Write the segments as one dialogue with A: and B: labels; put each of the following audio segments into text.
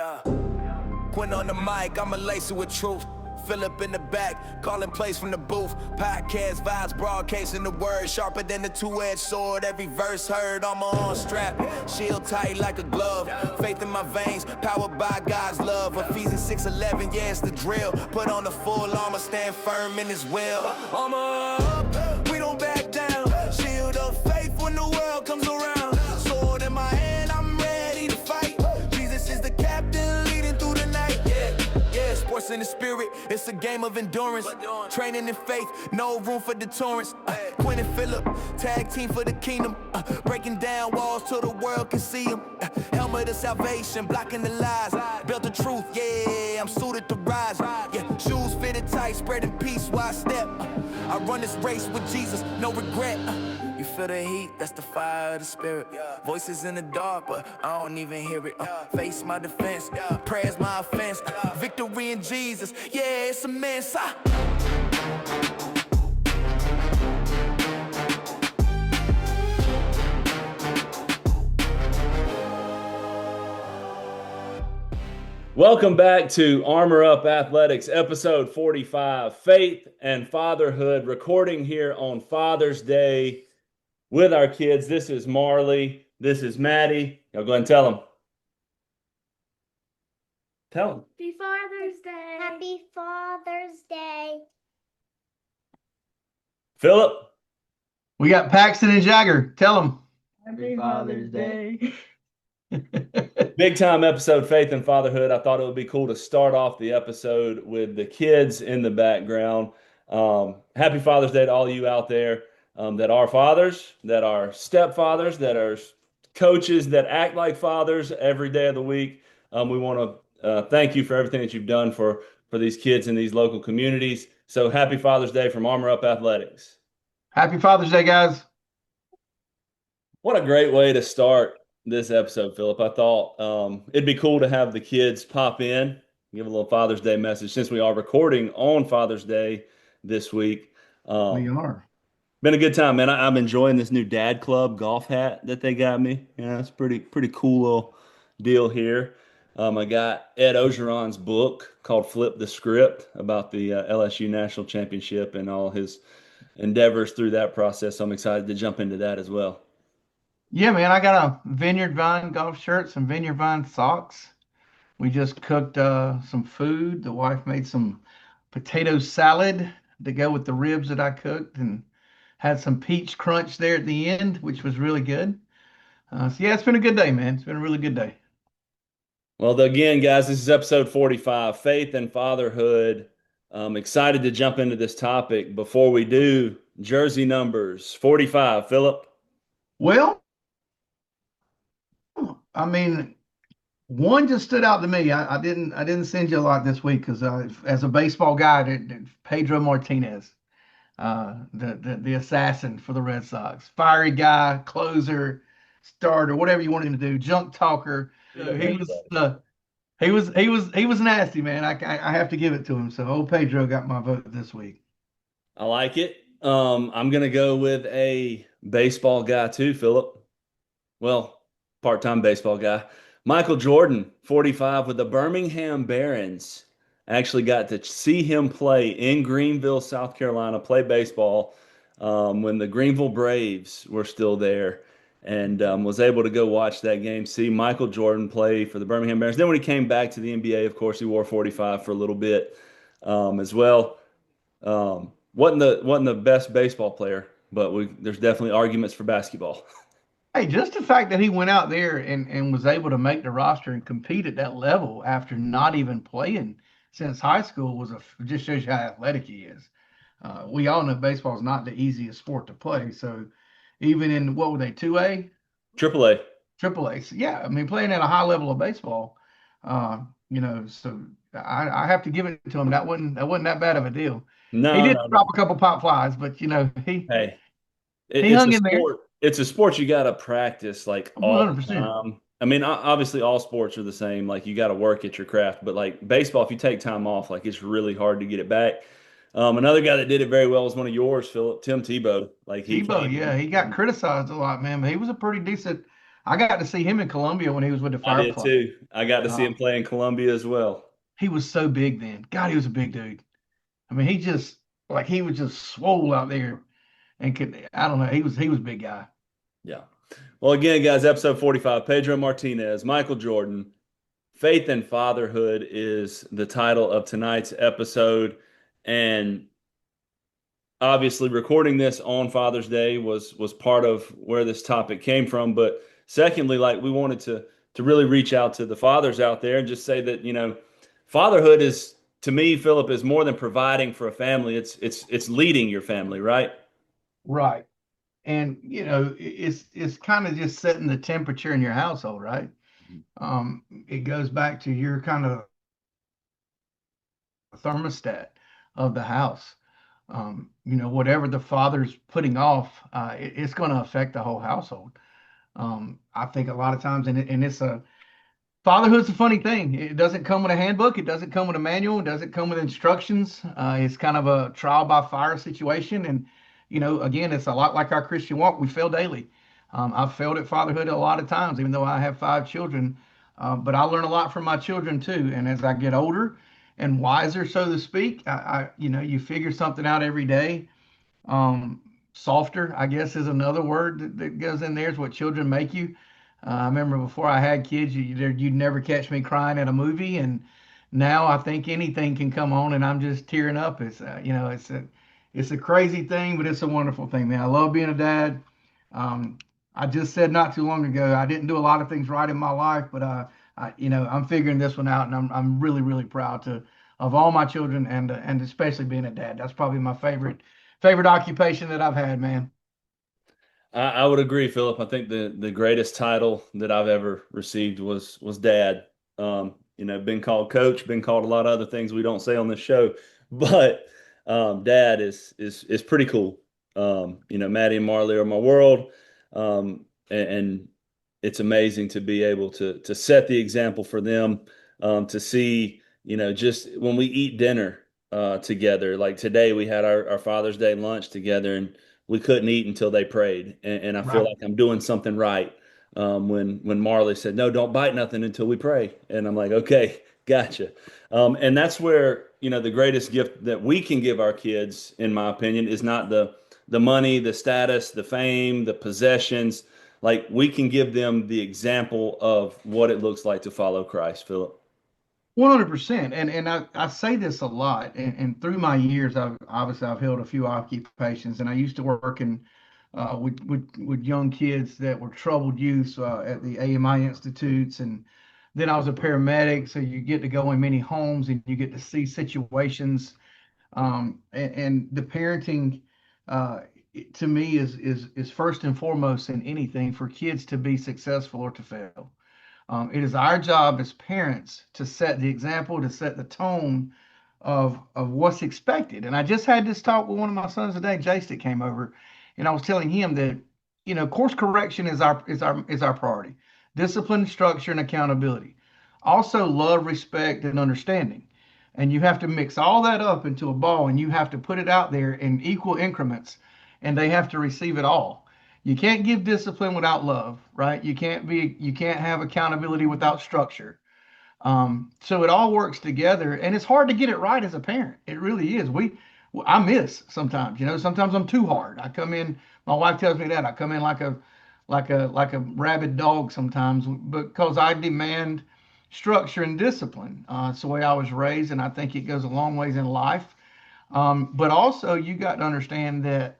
A: Yeah. Quinn on the mic, I'ma lace it with truth. Phillip in the back, calling plays from the booth. Podcast vibes, broadcasting the word. Sharper than the two-edged sword. Every verse heard on my arm strap. Shield tight like a glove. Faith in my veins, powered by God's love. Ephesians 6:11, yeah, it's the drill. Put on the full armor, stand firm in his will. Armor up, we don't back down. Shield of faith when the world comes around. Sword in my hand, I'm ready to fight. Jesus is the captain leading through the night. Yeah, sports in the spirit, it's a game of endurance. Training in faith, no room for deterrence. Quinn and Phillip, tag team for the kingdom. Breaking down walls till the world can see them. Helmet of salvation, blocking the lies. Built the truth, yeah, I'm suited to rise. Yeah, shoes fitted tight, spreading peace while I step. I run this race with Jesus, no regret. You feel the heat, that's the fire of the spirit. Voices in the dark, but I don't even hear it. Face my defense, prayer's my offense. Victory in Jesus, yeah, it's immense.
B: Welcome back to Armor Up Athletics, episode 45, Faith and Fatherhood, recording here on Father's Day with our kids. This is Marley. This is Maddie. Y'all go ahead and tell them. Tell them.
C: Happy Father's Day.
D: Happy Father's Day.
B: Phillip.
E: We got Paxton and Jagger. Tell them.
C: Happy Father's Day.
B: Big time episode, Faith and Fatherhood. I thought it would be cool to start off the episode with the kids in the background. Happy Father's Day to all you out there that are fathers, that are stepfathers, that are coaches that act like fathers every day of the week. We want to thank you for everything that you've done for these kids in these local communities. So happy Father's Day from Armor Up Athletics.
E: Happy Father's Day, guys.
B: What a great way to start this episode, Phillip. I thought it'd be cool to have the kids pop in, give a little Father's Day message since we are recording on Father's Day this week.
E: We are.
B: Been a good time, man. I'm enjoying this new Dad Club golf hat that they got me. Yeah, it's pretty cool little deal here. I got Ed Ogeron's book called Flip the Script about the LSU National Championship and all his endeavors through that process. So I'm excited to jump into that as well.
E: Yeah, man, I got a Vineyard Vine golf shirt, some Vineyard Vine socks. We just cooked some food. The wife made some potato salad to go with the ribs that I cooked and had some peach crunch there at the end, which was really good. So, yeah, it's been a good day, man. It's been a really good day.
B: Well, again, guys, this is episode 45, Faith and Fatherhood. I'm excited to jump into this topic. Before we do, jersey numbers, 45, Phillip.
E: Well, I mean, one just stood out to me. I didn't send you a lot this week because as a baseball guy, Pedro Martinez, the assassin for the Red Sox, fiery guy, closer, starter, whatever you want him to do, junk talker. He was nasty, man. I have to give it to him. So old Pedro got my vote this week.
B: I like it. I'm gonna go with a baseball guy too, Phillip. Well, part-time baseball guy. Michael Jordan, 45 with the Birmingham Barons. I actually got to see him play in Greenville, South Carolina, play baseball when the Greenville Braves were still there, and was able to go watch that game, see Michael Jordan play for the Birmingham Barons. Then when he came back to the NBA, of course, he wore 45 for a little bit as well. Wasn't the best baseball player, but there's definitely arguments for basketball.
E: Hey, just the fact that he went out there and was able to make the roster and compete at that level after not even playing since high school just shows you how athletic he is. We all know baseball is not the easiest sport to play. So even in, what were they, 2A?
B: AAA.
E: AAA. So yeah, I mean, playing at a high level of baseball, so I have to give it to him. That wasn't that bad of a deal.
B: No,
E: he did
B: no,
E: drop a couple pop flies, but he hung in there.
B: It's a sport you got to practice like all
E: 100%.
B: the time. I mean, obviously all sports are the same. Like you got to work at your craft, but like baseball, if you take time off, like it's really hard to get it back. Another guy that did it very well was one of yours, Phillip, Tim Tebow. Like he
E: got criticized a lot, man, but he was a pretty decent I got to see him in Columbia when he was with the
B: I
E: Fire
B: did
E: Club.
B: too. I got to see him
E: Um,
B: play in Columbia as well.
E: he was so big then. God, he was a big dude. I mean, he just like he was just swole out there and could I don't know. He was a big guy.
B: Yeah. Well, again, guys, episode 45, Pedro Martinez, Michael Jordan, Faith and Fatherhood is the title of tonight's episode. And obviously recording this on Father's Day was part of where this topic came from. But secondly, like we wanted to really reach out to the fathers out there and just say that, fatherhood is to me, Philip, is more than providing for a family. It's leading your family, right?
E: Right. And it's kind of just setting the temperature in your household, right? It goes back to your kind of thermostat of the house. Whatever the father's putting off, it's going to affect the whole household. I think a lot of times, and it's a fatherhood's a funny thing. It doesn't come with a handbook. It doesn't come with a manual. It doesn't come with instructions. It's kind of a trial by fire situation. And, again, it's a lot like our Christian walk. We fail daily. I've failed at fatherhood a lot of times, even though I have 5 children. But I learn a lot from my children too. And as I get older and wiser, so to speak, you figure something out every day. Um, Softer, I guess, is another word that goes in there. Is what children make you. I remember before I had kids, you'd never catch me crying at a movie, and now I think anything can come on, and I'm just tearing up. It's a crazy thing, but it's a wonderful thing, man. I love being a dad. Um, I just said not too long ago I didn't do a lot of things right in my life, but I'm figuring this one out, and I'm really really proud to of all my children and especially being a dad. That's probably my favorite occupation that I've had, man.
B: I would agree, Philip. I think the greatest title that I've ever received was dad. Been called coach, been called a lot of other things we don't say on this show, but dad is pretty cool. Maddie and Marley are my world, and it's amazing to be able to set the example for them. To see, just when we eat dinner together, like today we had our Father's Day lunch together, and we couldn't eat until they prayed, and I feel
E: Right.
B: like I'm doing something right. When Marley said, "No, don't bite nothing until we pray," and I'm like, "Okay, gotcha." And that's where the greatest gift that we can give our kids, in my opinion, is not the money, the status, the fame, the possessions. Like we can give them the example of what it looks like to follow Christ, Philip.
E: 100%. And I say this a lot. And through my years, I've held a few occupations, and I used to work with young kids that were troubled youths at the AMI institutes, and then I was a paramedic, so you get to go in many homes and you get to see situations. And the parenting, uh, to me, is first and foremost in anything for kids to be successful or to fail. It is our job as parents to set the example, to set the tone of what's expected. And I just had this talk with one of my sons today, Jace, that came over, and I was telling him that course correction is our priority. Discipline, structure, and accountability. Also, love, respect, and understanding. And you have to mix all that up into a ball, and you have to put it out there in equal increments, and they have to receive it all. You can't give discipline without love, right? You can't have accountability without structure. So it all works together, and it's hard to get it right as a parent. It really is. I miss sometimes. Sometimes I'm too hard. I come in. My wife tells me that I come in like a rabid dog sometimes because I demand structure and discipline. It's the way I was raised, and I think it goes a long ways in life. But also, you got to understand that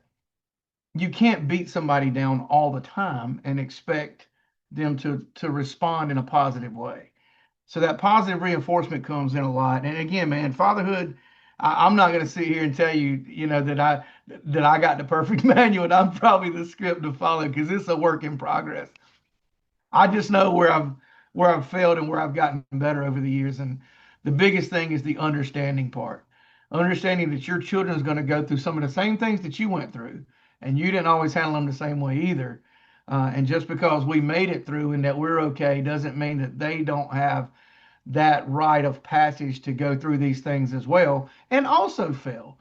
E: you can't beat somebody down all the time and expect them to respond in a positive way. So that positive reinforcement comes in a lot. And again, man, fatherhood, I'm not going to sit here and tell you, that I got the perfect manual and I'm probably the script to follow because it's a work in progress. I just know where I've failed and where I've gotten better over the years. And the biggest thing is the understanding part. Understanding that your children is going to go through some of the same things that you went through, and you didn't always handle them the same way either. And just because we made it through and that we're okay doesn't mean that they don't have that rite of passage to go through these things as well and also fail,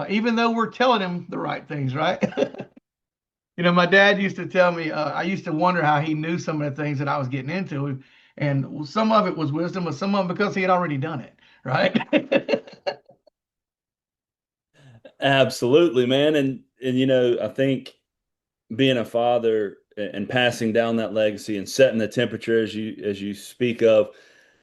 E: even though we're telling them the right things, right? My dad used to tell me, I used to wonder how he knew some of the things that I was getting into. And some of it was wisdom, but some of it because he had already done it, right?
B: Absolutely, man. And I think being a father and passing down that legacy and setting the temperature as you speak of.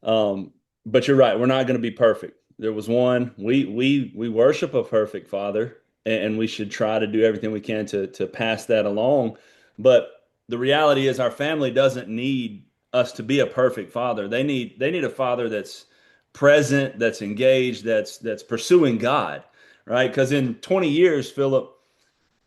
B: Um, but you're right, we're not going to be perfect. There was one we worship a perfect father, and we should try to do everything we can to pass that along. But the reality is, our family doesn't need us to be a perfect father. They need a father that's present, that's engaged, that's pursuing God, right? Because in 20 years, Philip,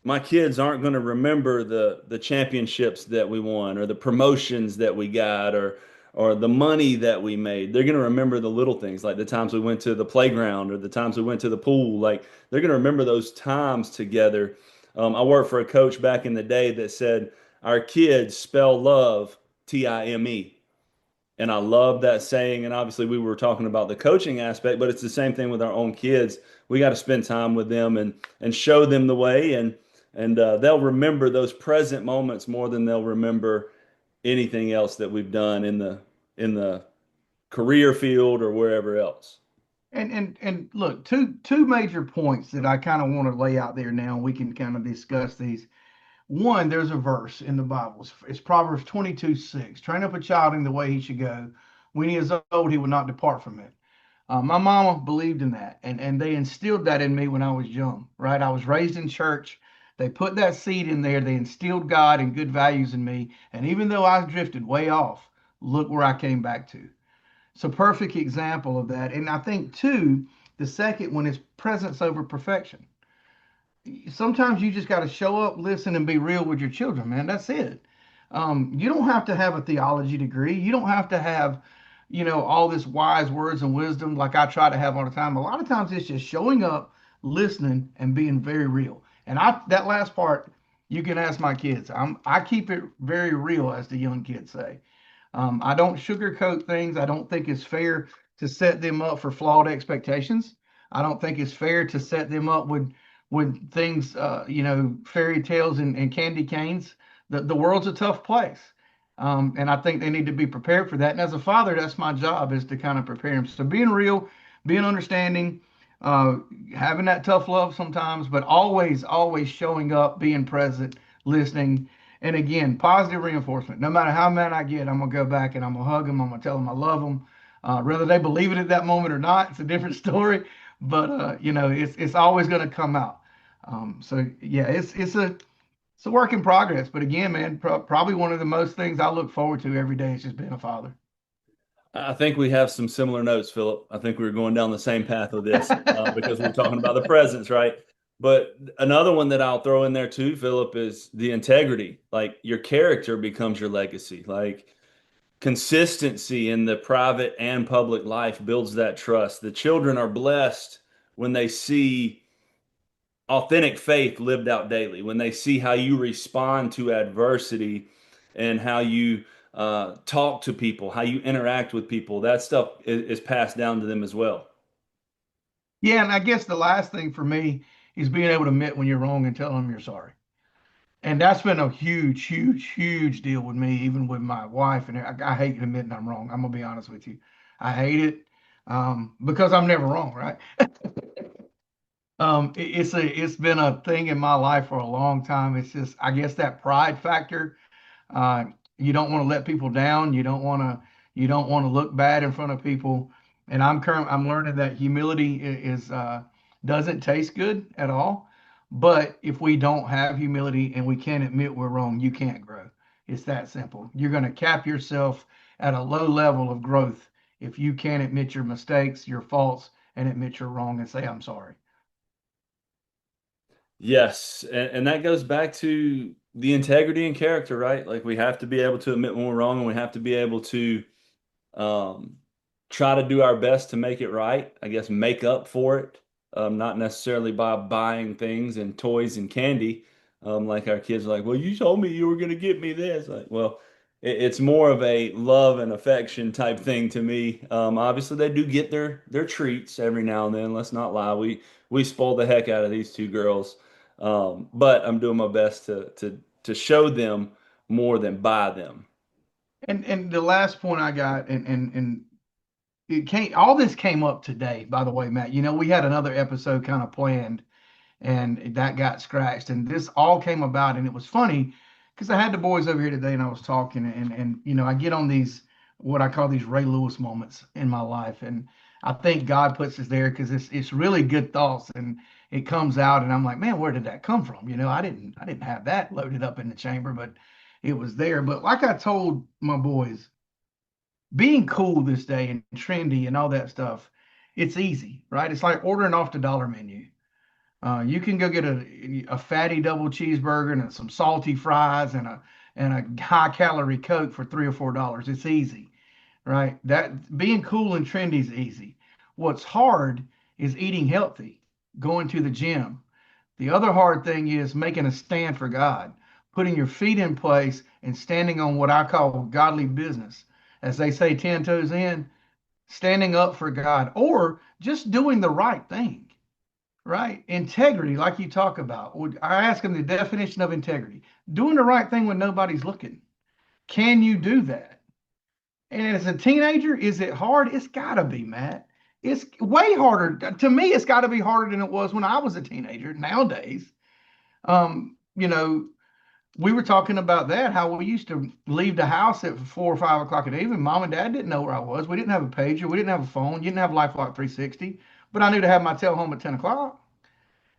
B: my kids aren't going to remember the championships that we won or the promotions that we got or the money that we made. They're going to remember the little things, like the times we went to the playground or the times we went to the pool. Like, they're going to remember those times together. I worked for a coach back in the day that said our kids spell love Time. And I love that saying. And obviously, we were talking about the coaching aspect, but it's the same thing with our own kids. We got to spend time with them and show them the way, and they'll remember those present moments more than they'll remember anything else that we've done in the career field or wherever else.
E: And look, two major points that I kind of want to lay out there now. We can kind of discuss these. One, there's a verse in the Bible. It's Proverbs 22:6. Train up a child in the way he should go. When he is old, he will not depart from it. My mama believed in that, and they instilled that in me when I was young, right? I was raised in church. They put that seed in there. They instilled God and good values in me. And even though I drifted way off, look where I came back to. It's a perfect example of that. And I think, too, the second one is presence over perfection. Sometimes you just got to show up, listen, and be real with your children, man. That's it. You don't have to have a theology degree. You don't have to have, all this wise words and wisdom like I try to have all the time. A lot of times it's just showing up, listening, and being very real. And that last part, you can ask my kids. I keep it very real, as the young kids say. I don't sugarcoat things. I don't think it's fair to set them up for flawed expectations. I don't think it's fair to set them up with things, fairy tales and candy canes. The world's a tough place. And I think they need to be prepared for that. And as a father, that's my job, is to kind of prepare them. So being real, being understanding, uh, having that tough love sometimes, but always, always showing up, being present, listening, and again, positive reinforcement. No matter how mad I get, I'm gonna go back and I'm gonna hug them. I'm gonna tell them I love them. Whether they believe it at that moment or not, it's a different story. But it's always gonna come out. So yeah, it's a work in progress. But again, man, probably one of the most things I look forward to every day is just being a father.
B: I think we have some similar notes, Philip. I think we were going down the same path with this because we were talking about the presence, right? But another one that I'll throw in there too, Philip, is the integrity. Like, your character becomes your legacy. Like, consistency in the private and public life builds that trust. The children are blessed when they see authentic faith lived out daily, when they see how you respond to adversity and how you talk to people, how you interact with people. That stuff is passed down to them as well.
E: Yeah, and I guess the last thing for me is being able to admit when you're wrong and tell them you're sorry. And that's been a huge, huge, huge deal with me, even with my wife. And I hate admitting I'm wrong. I'm gonna be honest with you. I hate it, because I'm never wrong, right? It's been a thing in my life for a long time. It's just, I guess, that pride factor. Uh, you don't want to let people down. You don't want to look bad in front of people. And I'm learning that humility doesn't taste good at all. But if we don't have humility and we can't admit we're wrong, you can't grow. It's that simple. You're going to cap yourself at a low level of growth if you can't admit your mistakes, your faults, and admit you're wrong and say, I'm sorry.
B: Yes, and that goes back to the integrity and character, right? Like, we have to be able to admit when we're wrong, and we have to be able to um, try to do our best to make it right. I guess make up for it, not necessarily by buying things and toys and candy. Like, our kids are like, well, you told me you were going to get me this. Like, well, it's more of a love and affection type thing to me. Obviously, they do get their treats every now and then. Let's not lie. We spoil the heck out of these two girls. But I'm doing my best to to show them more than buy them.
E: And the last point I got, and it came, all this came up today, by the way, Matt. We had another episode kind of planned, and that got scratched, and this all came about, and it was funny because I had the boys over here today, and I was talking, and I get on these what I call these Ray Lewis moments in my life, and I think God puts us there because it's really good thoughts, and it comes out, and I'm like, man, where did that come from? I didn't have that loaded up in the chamber, but it was there. But like I told my boys, being cool this day and trendy and all that stuff, it's easy, right? It's like ordering off the dollar menu. You can go get a fatty double cheeseburger and some salty fries and a high calorie Coke for $3 or $4. It's easy, right? That being cool and trendy is easy. What's hard is eating healthy, going to the gym. The other hard thing is making a stand for God, putting your feet in place and standing on what I call godly business. As they say, 10 toes in, standing up for God, or just doing the right thing, right? Integrity, like you talk about. I ask them the definition of integrity: doing the right thing when nobody's looking. Can you do that? And as a teenager, is it hard? It's got to be, Matt. It's way harder. To me, it's got to be harder than it was when I was a teenager nowadays. Um, you know, we were talking about that, how we used to leave the house at 4 or 5 o'clock in the evening. Mom and dad didn't know where I was. We didn't have a pager. We didn't have a phone. You didn't have LifeLock 360. But I knew to have my tail home at 10 o'clock.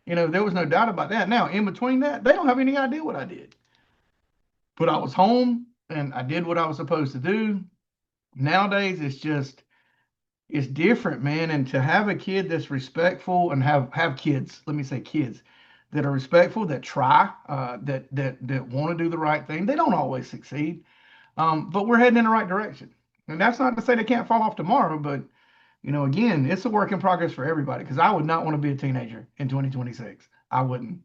E: There was no doubt about that. Now, in between that, they don't have any idea what I did. But I was home and I did what I was supposed to do. Nowadays, it's different, man. And to have a kid that's respectful and have kids, let me say kids, that are respectful, that try, that want to do the right thing. They don't always succeed, but we're heading in the right direction. And that's not to say they can't fall off tomorrow, but again, it's a work in progress for everybody. Because I would not want to be a teenager in 2026. I wouldn't.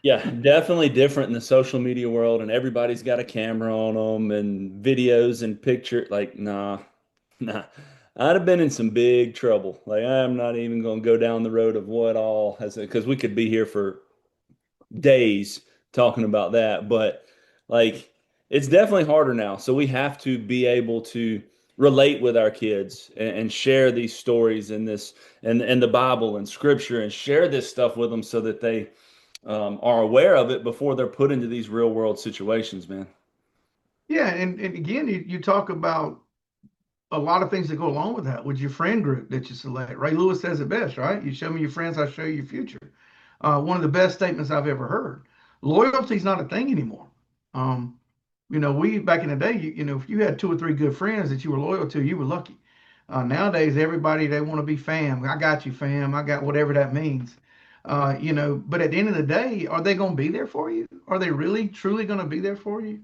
B: Yeah, definitely different in the social media world, and everybody's got a camera on them and videos and picture. Like, nah, nah. I'd have been in some big trouble. Like, I'm not even going to go down the road of what all has, because we could be here for days talking about that. But like, it's definitely harder now. So we have to be able to relate with our kids and share these stories and this and the Bible and Scripture and share this stuff with them so that they are aware of it before they're put into these real world situations, man.
E: Yeah, and again, you talk about a lot of things that go along with that, with your friend group that you select. Ray Lewis says it best, right? You show me your friends, I show you your future. One of the best statements I've ever heard. Loyalty's not a thing anymore. We back in the day, if you had 2 or 3 good friends that you were loyal to, you were lucky. Nowadays, everybody, they want to be fam. I got you, fam. I got whatever that means. But at the end of the day, are they going to be there for you? Are they really, truly going to be there for you?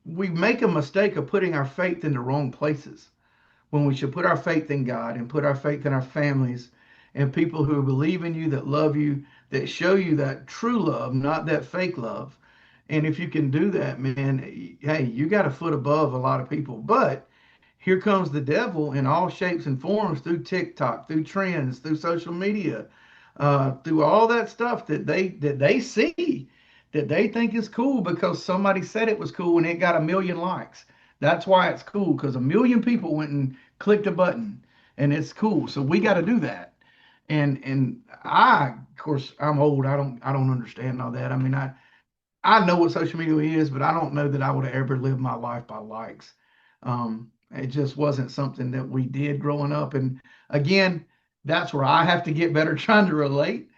E: We make a mistake of putting our faith in the wrong places when we should put our faith in God and put our faith in our families and people who believe in you, that love you, that show you that true love, not that fake love. And if you can do that, man, hey, you got a foot above a lot of people. But here comes the devil in all shapes and forms, through TikTok, through trends, through social media, through all that stuff that they see, that they think is cool because somebody said it was cool and it got 1 million likes. That's why it's cool, because 1 million people went and clicked a button and it's cool. So we got to do that. And of course, I'm old. I don't understand all that. I mean, I know what social media is, but I don't know that I would have ever lived my life by likes. It just wasn't something that we did growing up. And again, that's where I have to get better trying to relate.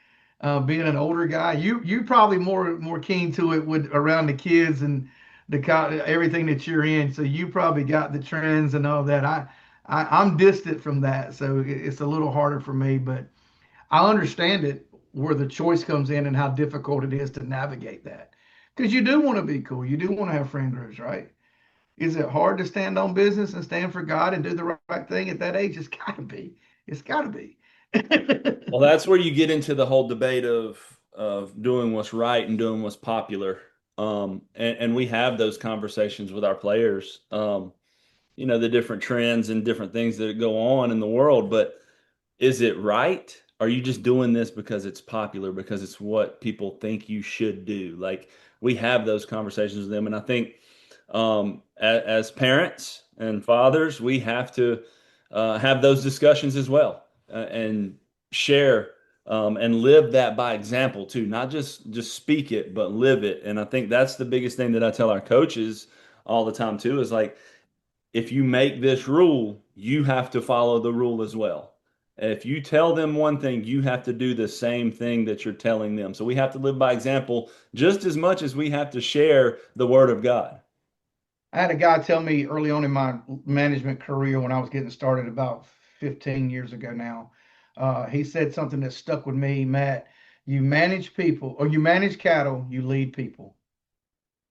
E: Being an older guy, you probably more keen to it with around the kids and everything that you're in. So you probably got the trends and all that. I'm distant from that, so it's a little harder for me. But I understand it, where the choice comes in and how difficult it is to navigate that. Because you do want to be cool. You do want to have friend groups, right? Is it hard to stand on business and stand for God and do the right thing at that age? It's got to be. It's got to be.
B: Well, that's where you get into the whole debate of doing what's right and doing what's popular. And we have those conversations with our players. The different trends and different things that go on in the world. But is it right? Are you just doing this because it's popular, because it's what people think you should do? Like, we have those conversations with them. And I think as parents and fathers, we have to have those discussions as well, and share and live that by example too, not just speak it, but live it. And I think that's the biggest thing that I tell our coaches all the time too, is like, if you make this rule, you have to follow the rule as well. If you tell them one thing, you have to do the same thing that you're telling them. So we have to live by example just as much as we have to share the word of God.
E: I had a guy tell me early on in my management career when I was getting started about 15 years ago now. He said something that stuck with me, Matt. You manage people, or you manage cattle, you lead people.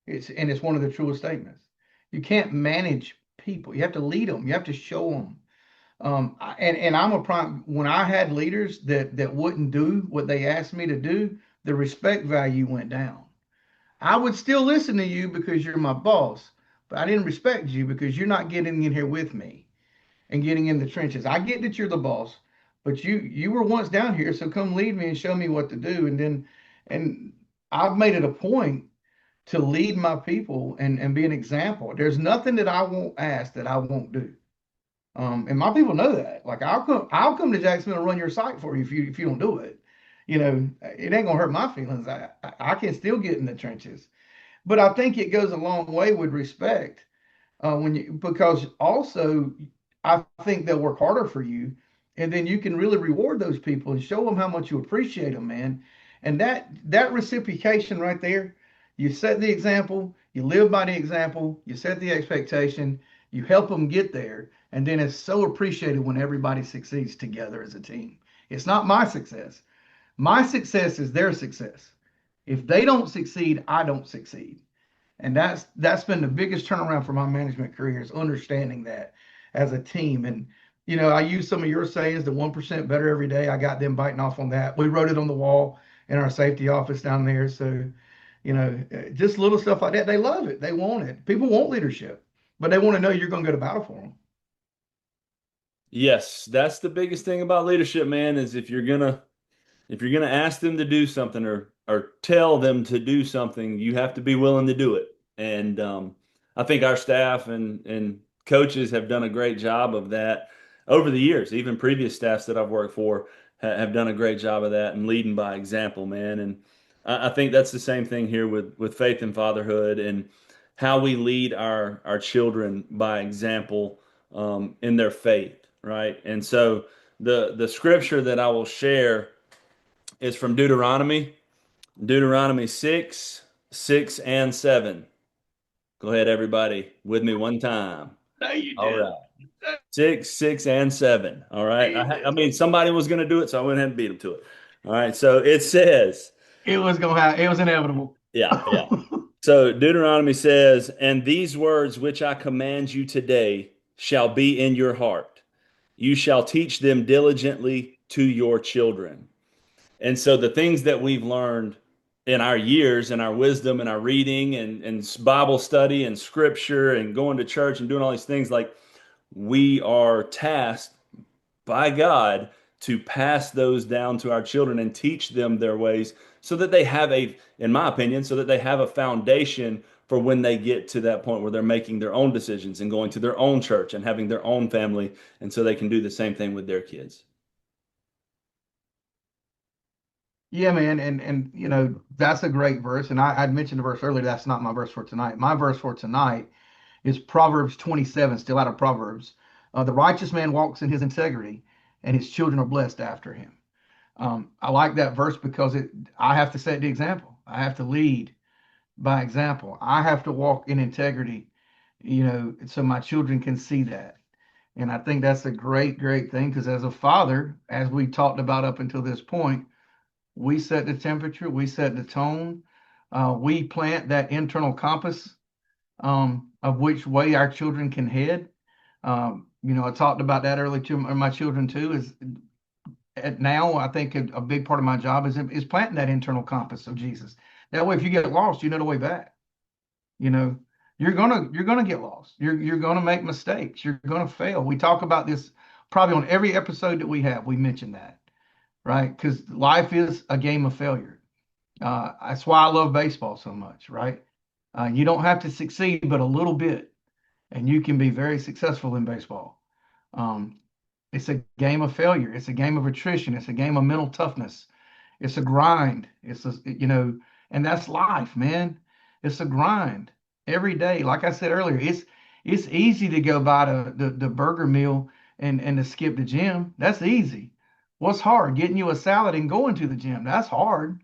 E: It's one of the truest statements. You can't manage people. You have to lead them. You have to show them. And I'm a prime. When I had leaders that wouldn't do what they asked me to do, the respect value went down. I would still listen to you because you're my boss, but I didn't respect you because you're not getting in here with me and getting in the trenches. I get that you're the boss, but you were once down here, so come lead me and show me what to do. And I've made it a point to lead my people and be an example. There's nothing that I won't ask that I won't do. And my people know that. Like I'll come to Jacksonville and run your site for you if you don't do it. It ain't gonna hurt my feelings. I can still get in the trenches. But I think it goes a long way with respect, because also I think they'll work harder for you, and then you can really reward those people and show them how much you appreciate them, man. And that reciprocation right there, you set the example, you live by the example, you set the expectation, you help them get there, and then it's so appreciated when everybody succeeds together as a team. It's not my success. My success is their success. If they don't succeed, I don't succeed. And that's been the biggest turnaround for my management career, is understanding that as a team. And I use some of your sayings, the 1% better every day. I got them biting off on that. We wrote it on the wall in our safety office down there. So, just little stuff like that. They love it. They want it. People want leadership, but they want to know you're going to go to battle for them.
B: Yes, that's the biggest thing about leadership, man, is if you're gonna ask them to do something, or tell them to do something, you have to be willing to do it. And I think our staff and coaches have done a great job of that over the years. Even previous staffs that I've worked for have done a great job of that and leading by example, man. And I think that's the same thing here with faith and fatherhood, and how we lead our children by example in their faith, right? And so the scripture that I will share is from Deuteronomy 6, 6 and 7. Go ahead, everybody, with me one time.
E: No, you
B: All
E: did.
B: right. 6, 6 and 7. All right. I mean, somebody was going to do it, so I went ahead and beat them to it. All right. So it says,
E: It was gonna happen. It was inevitable.
B: yeah. So Deuteronomy says, "And these words which I command you today shall be in your heart. You shall teach them diligently to your children." And so the things that we've learned in our years and our wisdom and our reading and Bible study and scripture and going to church and doing all these things, like, we are tasked by God to pass those down to our children and teach them their ways, so that they have in my opinion, so that they have a foundation for when they get to that point where they're making their own decisions and going to their own church and having their own family. And so they can do the same thing with their kids.
E: Yeah, man, and that's a great verse. And I'd mentioned the verse earlier. That's not my verse for tonight. My verse for tonight is Proverbs 27, still out of Proverbs. The righteous man walks in his integrity, and his children are blessed after him. I like that verse because I have to set the example. I have to lead by example. I have to walk in integrity, so my children can see that. And I think that's a great, great thing, because as a father, as we talked about up until this point, we set the temperature, we set the tone, we plant that internal compass, of which way our children can head. I talked about that earlier to my children too. Now I think a big part of my job is planting that internal compass of Jesus. That way, if you get lost, you know the way back. You're gonna get lost. You're gonna make mistakes. You're gonna fail. We talk about this probably on every episode that we have. We mention that, right? Because life is a game of failure. That's why I love baseball so much, right? You don't have to succeed, but a little bit, and you can be very successful in baseball. Um, it's a game of failure. It's a game of attrition. It's a game of mental toughness. It's a grind. And that's life, man. It's a grind every day. Like I said earlier, it's easy to go buy the burger meal and to skip the gym. That's easy. What's hard? Getting you a salad and going to the gym. That's hard.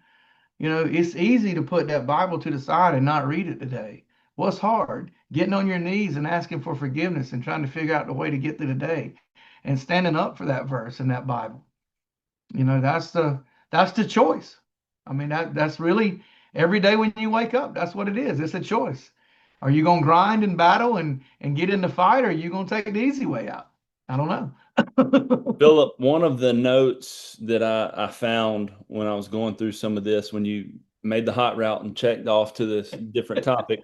E: It's easy to put that Bible to the side and not read it today. What's hard? Getting on your knees and asking for forgiveness and trying to figure out the way to get through the day and standing up for that verse in that Bible. That's the choice. I mean, that's really every day when you wake up, that's what it is. It's a choice. Are you gonna grind and battle and get in the fight, or are you gonna take the easy way out? I don't know.
B: Philip, one of the notes that I found when I was going through some of this, when you made the hot route and checked off to this different topic,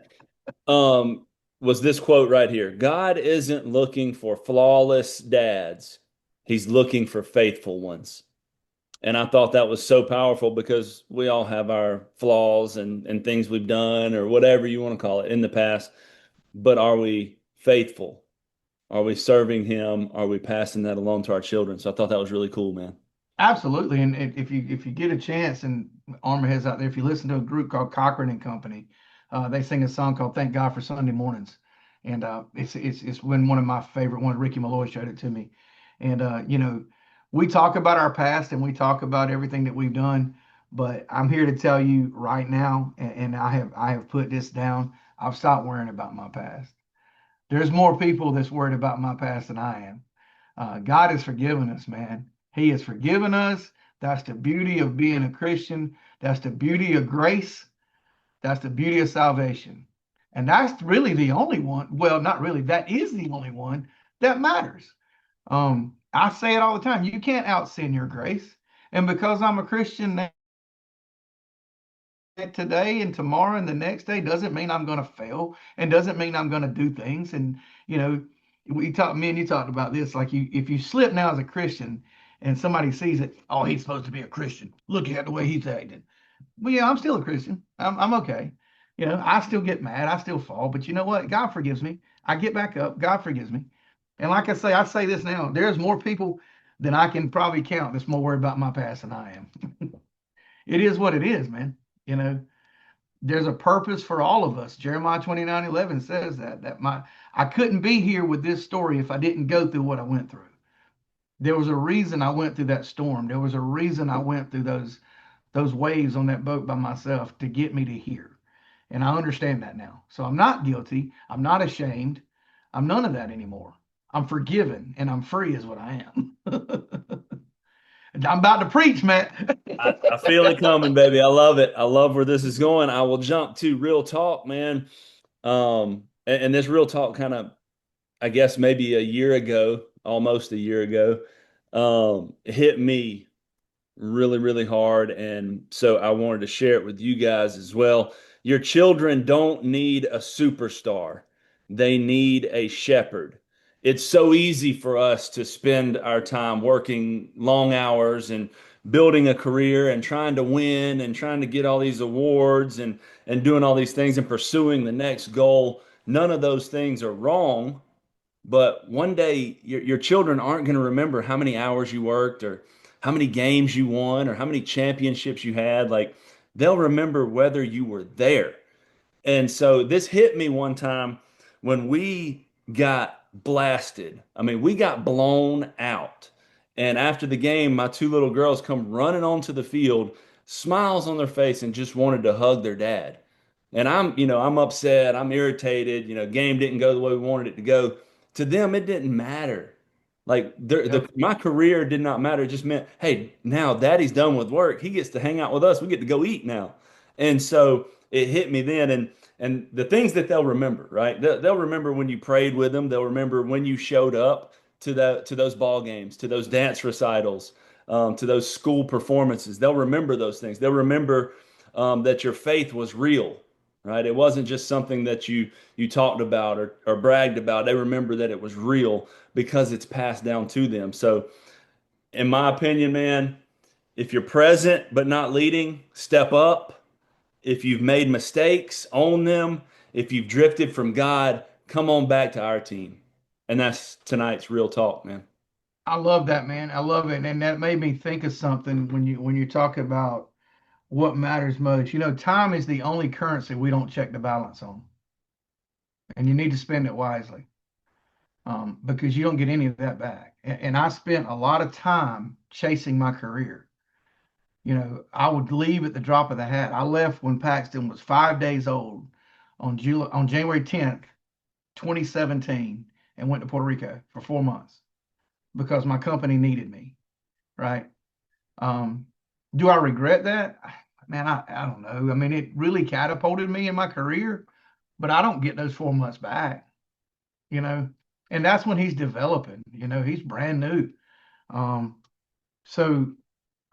B: um, was this quote right here. God isn't looking for flawless dads. He's looking for faithful ones. And I thought that was so powerful because we all have our flaws and things we've done or whatever you want to call it in the past. But are we faithful? Are we serving him? Are we passing that along to our children? So I thought that was really cool, man.
E: Absolutely. And if you get a chance, and Armor Heads out there, if you listen to a group called Cochran and Company, they sing a song called "Thank God for Sunday Mornings," and it's when one of my favorite ones. Ricky Malloy showed it to me, and we talk about our past and we talk about everything that we've done, but I'm here to tell you right now, and I have put this down. I've stopped worrying about my past. There's more people that's worried about my past than I am. God has forgiven us, man. He has forgiven us. That's the beauty of being a Christian. That's the beauty of grace. That's the beauty of salvation. And that's really the only one. Well, not really. That is the only one that matters. I say it all the time. You can't out sin your grace. And because I'm a Christian today and tomorrow and the next day doesn't mean I'm going to fail and doesn't mean I'm going to do things. And, you know, me and you talked about this. Like if you slip now as a Christian and somebody sees it, oh, he's supposed to be a Christian. Look at the way he's acting. Well, yeah, I'm still a Christian. I'm okay. I still get mad. I still fall. But you know what? God forgives me. I get back up. God forgives me. And like I say this now. There's more people than I can probably count that's more worried about my past than I am. It is what it is, man. You know, there's a purpose for all of us. Jeremiah 29:11 says that I couldn't be here with this story if I didn't go through what I went through. There was a reason I went through that storm. There was a reason I went through those waves on that boat by myself to get me to here. And I understand that now. So I'm not guilty. I'm not ashamed. I'm none of that anymore. I'm forgiven and I'm free is what I am. I'm about to preach, Matt.
B: I feel it coming, baby. I love it. I love where this is going. I will jump to real talk, man. And this real talk kind of, I guess maybe a year ago, almost a year ago, hit me really, really hard. And so I wanted to share it with you guys as well. Your children don't need a superstar, they need a shepherd. It's so easy for us to spend our time working long hours and building a career and trying to win and trying to get all these awards and doing all these things and pursuing the next goal. None of those things are wrong, but one day your children aren't going to remember how many hours you worked or how many games you won or how many championships you had. Like they'll remember whether you were there. And so this hit me one time when we got blasted. I mean, we got blown out. And after the game, my two little girls come running onto the field, smiles on their face, and just wanted to hug their dad. And I'm upset, I'm irritated, game didn't go the way we wanted it to go. To them, it didn't matter. Like
E: Yep.
B: my career did not matter. It just meant, hey, now daddy's done with work. He gets to hang out with us. We get to go eat now. And so it hit me then. And the things that they'll remember, right? They'll remember when you prayed with them. They'll remember when you showed up to those ball games, to those dance recitals, to those school performances. They'll remember those things. They'll remember that your faith was real, right? It wasn't just something that you talked about or bragged about. They remember that it was real because it's passed down to them. So, in my opinion, man, if you're present but not leading, step up. If you've made mistakes, own them. If you've drifted from God, come on back to our team. And that's tonight's real talk, man.
E: I love that, man. I love it. And that made me think of something when you talk about what matters most. You know, time is the only currency we don't check the balance on. And you need to spend it wisely. Because you don't get any of that back. And I spent a lot of time chasing my career. You know, I would leave at the drop of the hat. I left when Paxton was 5 days old on January 10th, 2017, and went to Puerto Rico for 4 months because my company needed me. Right. Um, do I regret that? Man, I don't know. I mean, it really catapulted me in my career, but I don't get those 4 months back, you know. And that's when he's developing, you know, he's brand new. Um, so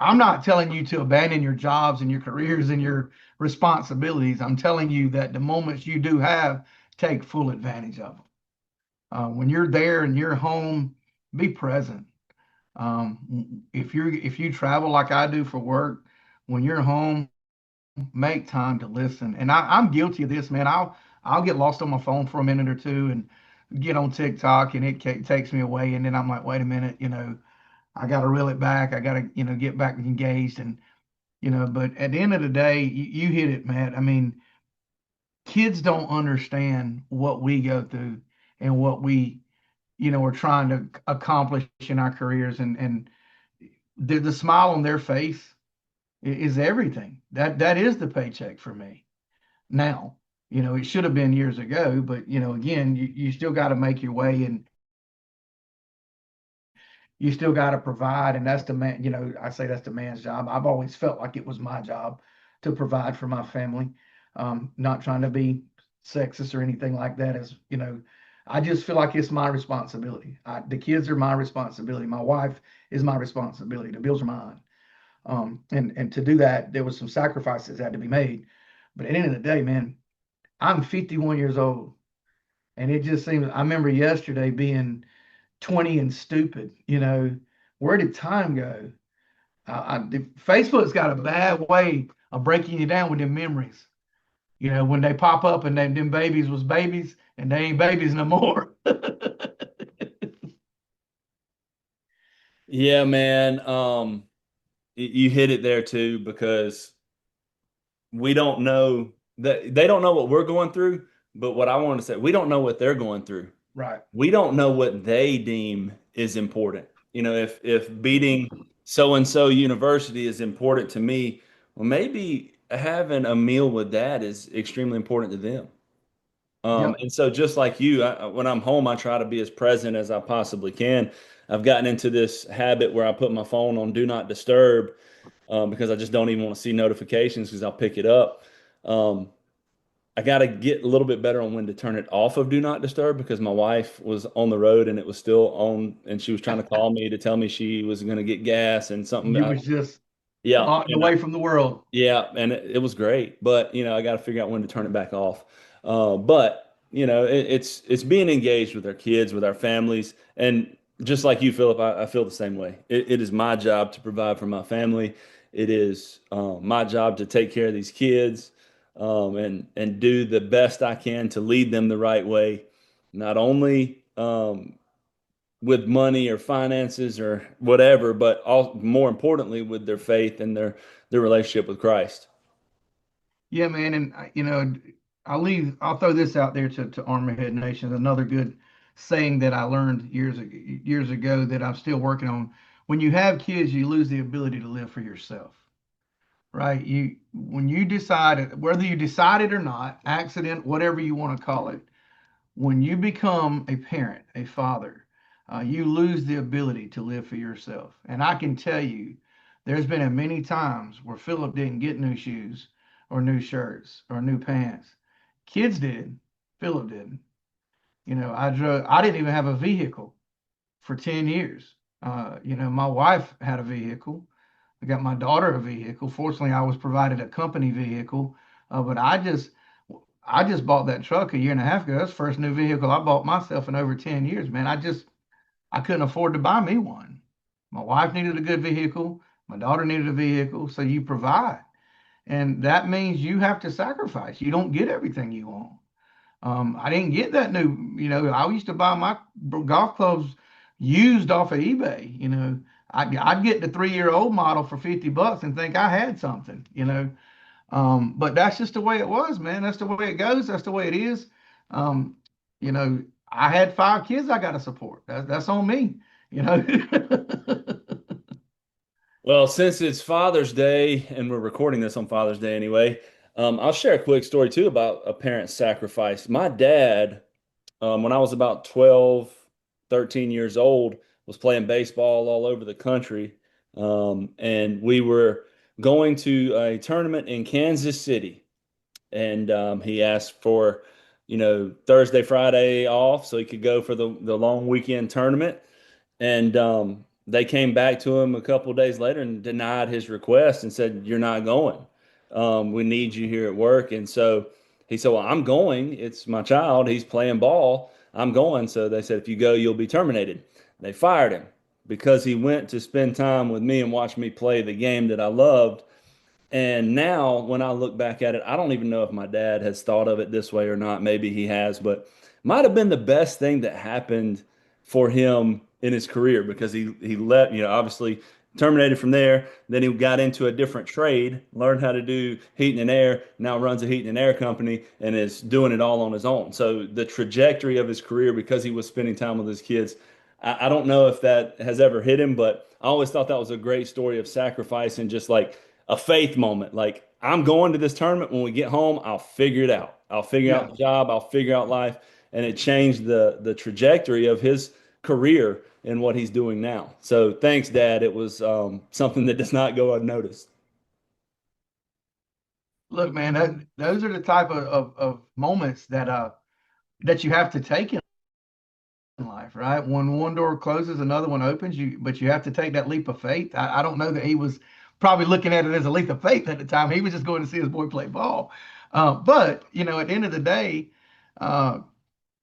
E: I'm not telling you to abandon your jobs and your careers and your responsibilities. I'm telling you that the moments you do have, take full advantage of them. When you're there and you're home, be present. If you travel like I do for work, when you're home, make time to listen. And I'm guilty of this, man. I'll get lost on my phone for a minute or two and get on TikTok, and it takes me away. And then I'm like, wait a minute, you know, I got to reel it back. I got to, you know, get back engaged. And, you know, but at the end of the day, you hit it, Matt. I mean, kids don't understand what we go through and what we, you know, are trying to accomplish in our careers. And the smile on their face is everything. That is the paycheck for me. Now, you know, it should have been years ago, but you know, again, you still got to make your way, and you still got to provide. And that's the man, you know, I say that's the man's job. I've always felt like it was my job to provide for my family. Not trying to be sexist or anything like that. As you know, I just feel like it's my responsibility. The kids are my responsibility. My wife is my responsibility. The bills are mine. And to do that, there was some sacrifices that had to be made. But at the end of the day, man, I'm 51 years old, and it just seems. I remember yesterday being 20 and stupid. You know, where did time go? Facebook's got a bad way of breaking you down with them memories. You know, when they pop up and them babies was babies and they ain't babies no more.
B: Yeah, man. You hit it there too, because we don't know that they don't know what we're going through, but what I want to say, we don't know what they're going through.
E: Right.
B: We don't know what they deem is important. You know, if beating so and so university is important to me, well, maybe having a meal with dad is extremely important to them.
E: Yep.
B: And so just like you, when I'm home, I try to be as present as I possibly can. I've gotten into this habit where I put my phone on do not disturb, because I just don't even want to see notifications because I'll pick it up. Um, I got to get a little bit better on when to turn it off of do not disturb, because my wife was on the road and it was still on, and she was trying to call me to tell me she was going to get gas and something.
E: You was just
B: Yeah.
E: locked away from the world.
B: Yeah, and it was great, but you know, I got to figure out when to turn it back off. But you know, it's being engaged with our kids, with our families, and just like you, Philip, I feel the same way. It is my job to provide for my family. It is my job to take care of these kids, and do the best I can to lead them the right way, not only with money or finances or whatever, but more importantly with their faith and their relationship with Christ.
E: Yeah, man, and you know, I'll throw this out there to Armorhead Nation. Another good saying that I learned years ago that I'm still working on. When you have kids, you lose the ability to live for yourself, right? When you decide, whether you decide it or not, accident, whatever you want to call it, when you become a parent, a father, you lose the ability to live for yourself. And I can tell you, there's been many times where Philip didn't get new shoes or new shirts or new pants. Kids did. Philip didn't. You know, I didn't even have a vehicle for 10 years. You know, my wife had a vehicle. I got my daughter a vehicle. Fortunately, I was provided a company vehicle, but I just bought that truck a year and a half ago. That's the first new vehicle I bought myself in over 10 years, man. I couldn't afford to buy me one. My wife needed a good vehicle. My daughter needed a vehicle. So you provide. And that means you have to sacrifice. You don't get everything you want. I didn't get that new, I used to buy my golf clubs used off of eBay. I'd get the 3-year-old model for $50 and think I had something. But that's just the way it was, man. That's the way it goes. That's the way it is. Um, I had 5 kids I got to support. That's on me, you know.
B: Well, since it's Father's Day and we're recording this on Father's Day anyway, I'll share a quick story too about a parent's sacrifice. My dad, when I was about 12, 13 years old, was playing baseball all over the country. And we were going to a tournament in Kansas City. And he asked for, Thursday, Friday off so he could go for the long weekend tournament. And they came back to him a couple of days later and denied his request and said, "You're not going. We need you here at work." And so he said, "Well, I'm going. It's my child. He's playing ball. I'm going." So they said, "If you go, you'll be terminated." They fired him because he went to spend time with me and watch me play the game that I loved. And now, when I look back at it, I don't even know if my dad has thought of it this way or not. Maybe he has, but might have been the best thing that happened for him in his career because he let, obviously terminated from there. Then he got into a different trade, learned how to do heating and air, now runs a heating and air company and is doing it all on his own. So the trajectory of his career, because he was spending time with his kids, I don't know if that has ever hit him, but I always thought that was a great story of sacrifice and just like a faith moment. Like, I'm going to this tournament. When we get home, I'll figure it out. I'll figure out
E: Yeah.
B: the job. I'll figure out life. And it changed the trajectory of his career and what he's doing now. So thanks, Dad. It was something that does not go unnoticed.
E: Look, man, those are the type of moments that you have to take in life, right? When one door closes, another one opens. But you have to take that leap of faith. I don't know that he was probably looking at it as a leap of faith at the time. He was just going to see his boy play ball. But at the end of the day, uh,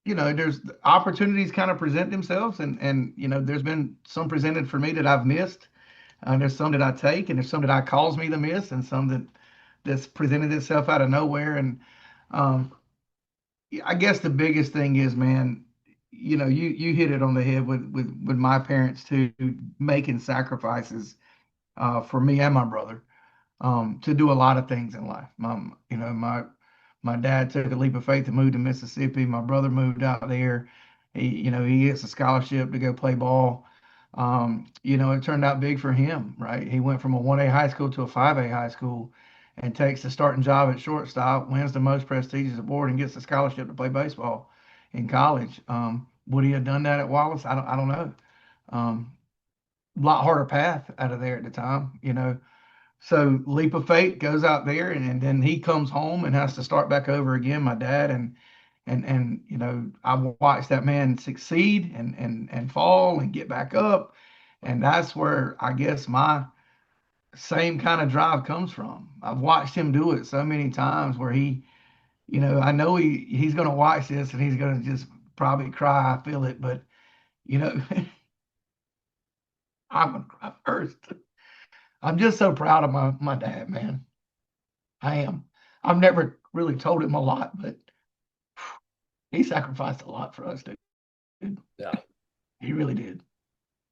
E: there's opportunities kind of present themselves, and there's been some presented for me that I've missed. There's some that I take, and there's some that I cause me to miss, and some that's presented itself out of nowhere. And um, I guess the biggest thing is, man, you hit it on the head with my parents too, making sacrifices for me and my brother to do a lot of things in life. My dad took a leap of faith to move to Mississippi. My brother moved out there. He gets a scholarship to go play ball. It turned out big for him, right? He went from a 1A high school to a 5A high school and takes the starting job at shortstop, wins the most prestigious award, and gets a scholarship to play baseball in college. Would he have done that at Wallace? I don't know. A lot harder path out of there at the time. So leap of faith goes out there, and then he comes home and has to start back over again. My dad and I watched that man succeed and fall and get back up, and that's where I guess my same kind of drive comes from. I've watched him do it so many times where I know he's going to watch this and he's going to just probably cry. I feel it, but you know, I'm going to cry first. I'm just so proud of my dad, man. I am. I've never really told him a lot, but he sacrificed a lot for us, dude.
B: Yeah.
E: He really did.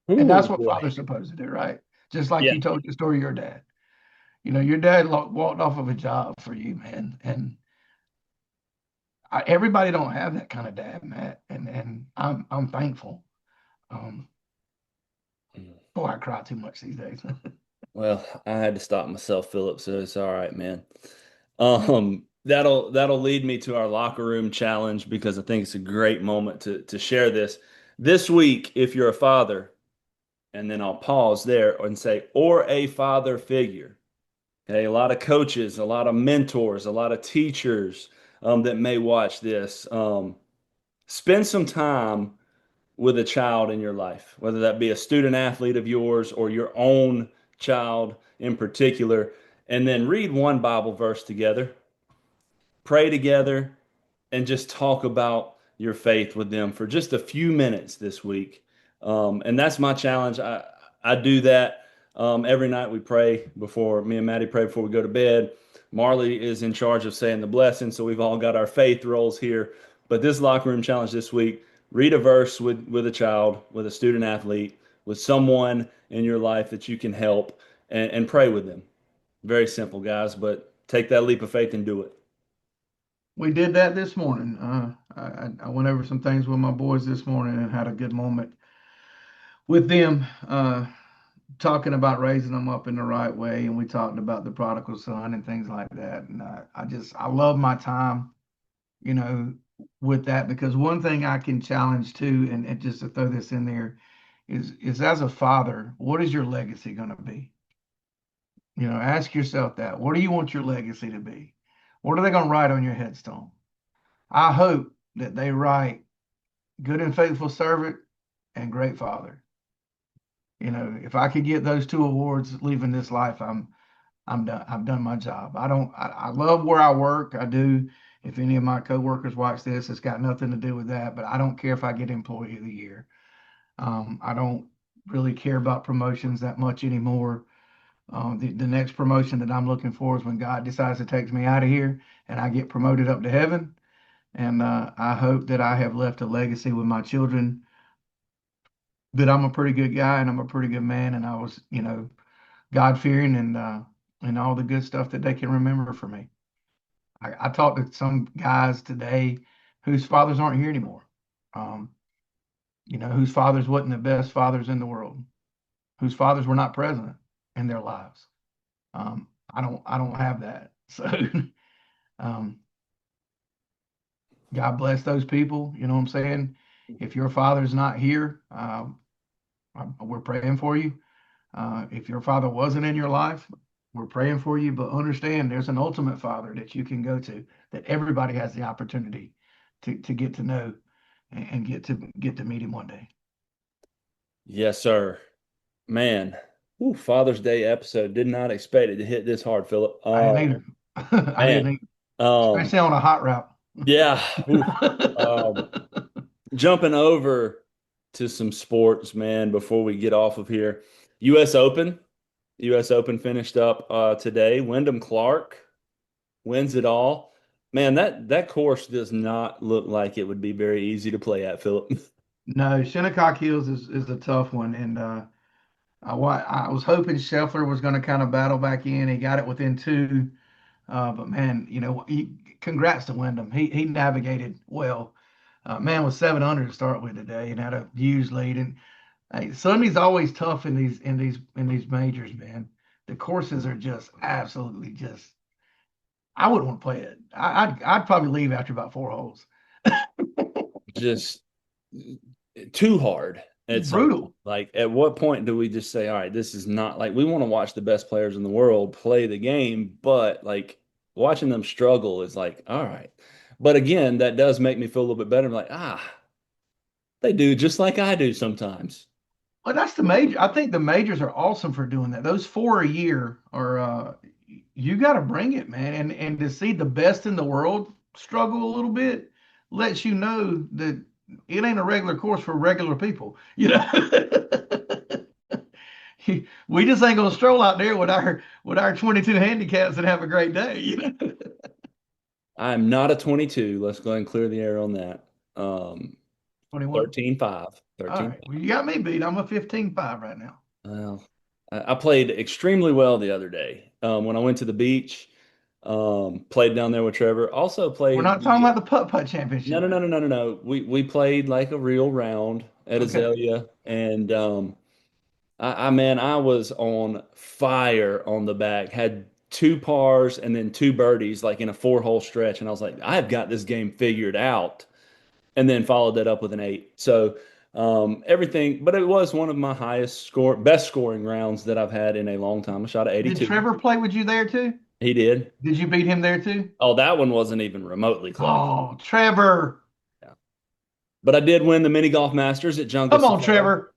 E: And
B: Ooh,
E: that's what
B: boy.
E: father's supposed to do, right? Just like
B: Yeah.
E: you told the story of your dad. Your dad walked off of a job for you, man. And everybody don't have that kind of dad, Matt. And I'm thankful. Um, Boy, I cry too much these days.
B: Well, I had to stop myself, Phillip, so it's all right, man. That'll lead me to our locker room challenge because I think it's a great moment to share this. This week, if you're a father, and then I'll pause there and say, or a father figure. Okay, a lot of coaches, a lot of mentors, a lot of teachers that may watch this. Spend some time with a child in your life, whether that be a student athlete of yours or your own child in particular, and then read one Bible verse together, pray together, and just talk about your faith with them for just a few minutes this week. And that's my challenge. I do that Every night we pray before me and Maddie pray before we go to bed. Marley is in charge of saying the blessing, so we've all got our faith roles here. But this locker room challenge this week, read a verse with a child, with a student athlete, with someone in your life that you can help, and pray with them. Very simple, guys, but take that leap of faith and do it.
E: We did that this morning. I went over some things with my boys this morning and had a good moment with them, talking about raising them up in the right way. And we talked about the prodigal son and things like that. And I love my time, you know, with that, because one thing I can challenge too, and just to throw this in there, is as a father, what is your legacy going to be? You know, ask yourself that. What do you want your legacy to be? What are they going to write on your headstone? I hope that they write good and faithful servant and great father. You know, if I could get those two awards leaving this life, I'm done. I've done my job. I love where I work. I do. If any of my coworkers watch this, it's got nothing to do with that, but I don't care if I get employee of the year. I don't really care about promotions that much anymore. The next promotion that I'm looking for is when God decides to take me out of here and I get promoted up to heaven. And I hope that I have left a legacy with my children, that I'm a pretty good guy and I'm a pretty good man. And I was, you know, God fearing and all the good stuff that they can remember for me. I talked to some guys today whose fathers aren't here anymore. You know, whose fathers wasn't the best fathers in the world, whose fathers were not present in their lives. I don't have that. So um, God bless those people. You know what I'm saying? If your father's not here, we're praying for you. If your father wasn't in your life, we're praying for you. But understand, there's an ultimate father that you can go to, that everybody has the opportunity to get to know and get to meet him one day.
B: Yes, sir. Man, ooh, Father's Day episode. Did not expect it to hit this hard, Philip.
E: I didn't either. I
B: Man,
E: didn't either. Especially on a hot route.
B: yeah. Oof. Um, Jumping over to some sports, man, before we get off of here. U.S. Open. U.S. Open finished up today. Wyndham Clark wins it all. Man, that course does not look like it would be very easy to play at, Philip.
E: No, Shinnecock Hills is a tough one, and I was hoping Scheffler was going to kind of battle back in. He got it within two, but man, you know, congrats to Wyndham. He navigated well. Man was 7 under to start with today, and had a huge lead. And hey, Sunday's always tough in these majors, man. The courses are just absolutely just. I wouldn't want to play it. I'd probably leave after about 4 holes.
B: Just too hard. It's
E: Brutal.
B: like at what point do we just say, all right, this is not like we want to watch the best players in the world play the game, but like watching them struggle is like, all right. But again, that does make me feel a little bit better. I'm like, they do just like I do sometimes.
E: Well, that's the major. I think the majors are awesome for doing that. Those four a year are you got to bring it, man. And to see the best in the world struggle a little bit lets you know that it ain't a regular course for regular people. You know, we just ain't gonna stroll out there with our 22 handicaps and have a great day. You know,
B: I'm not a 22. Let's go ahead and clear the air on that.
E: 21.
B: 13-5.
E: All
B: 13.
E: right. Well, you got me beat. I'm a 15-5 right now.
B: Well, I played extremely well the other day. When I went to the beach, played down there with Trevor. Also played.
E: We're not talking about the putt championship.
B: No. We played like a real round at
E: Okay.
B: Azalea, and I was on fire on the back. Had two pars and then two birdies, like in a 4-hole stretch, and I was like, I've got this game figured out. And then followed that up with an 8. So everything, but it was one of my best scoring rounds that I've had in a long time. I shot at 82.
E: Did Trevor play with you there too?
B: He did.
E: Did you beat him there too?
B: Oh, that one wasn't even remotely close.
E: Oh, Trevor.
B: Yeah. But I did win the mini golf masters at Jungle
E: Come on,
B: Safari.
E: Trevor.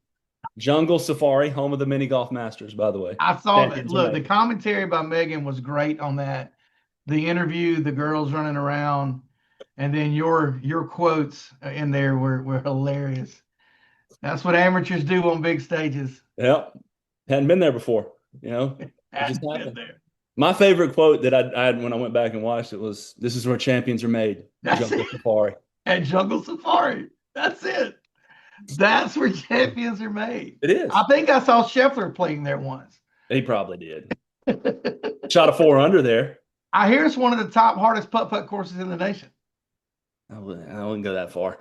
B: Jungle Safari, home of the mini golf masters, by the way.
E: I saw that. Look, the commentary by Megan was great on that. The interview, the girls running around, and then your quotes in there were hilarious. That's what amateurs do on big stages.
B: Yep. Hadn't been there before, you know. It just
E: Hadn't been
B: happened.
E: there.
B: My favorite quote that I had when I went back and watched it was, "This is where champions are made."
E: That's
B: Jungle
E: it.
B: Safari.
E: At Jungle Safari. That's it. That's where champions are made.
B: It is.
E: I think I saw Scheffler playing there once.
B: He probably did. Shot a 4 under there.
E: I hear it's one of the top hardest putt-putt courses in the nation.
B: I wouldn't go that far.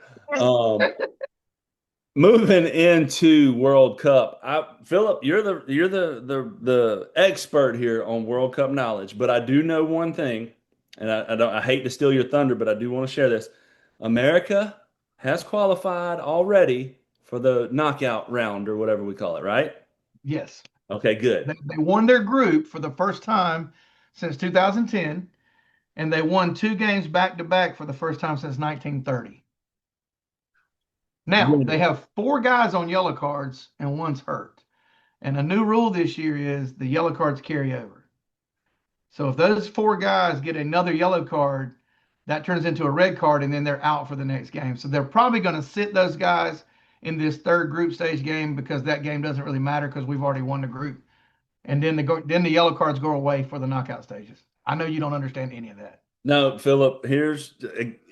B: Moving into World Cup, Philip, you're the expert here on World Cup knowledge, but I do know one thing, and I hate to steal your thunder, but I do want to share this. America has qualified already for the knockout round or whatever we call it, right?
E: Yes.
B: Okay, good.
E: They won their group for the first time since 2010, and they won 2 games back to back for the first time since 1930. Now, they have 4 guys on yellow cards and one's hurt. And a new rule this year is the yellow cards carry over. So if those 4 guys get another yellow card, that turns into a red card, and then they're out for the next game. So they're probably going to sit those guys in this third group stage game because that game doesn't really matter because we've already won the group. And then the yellow cards go away for the knockout stages. I know you don't understand any of that.
B: No, Philip,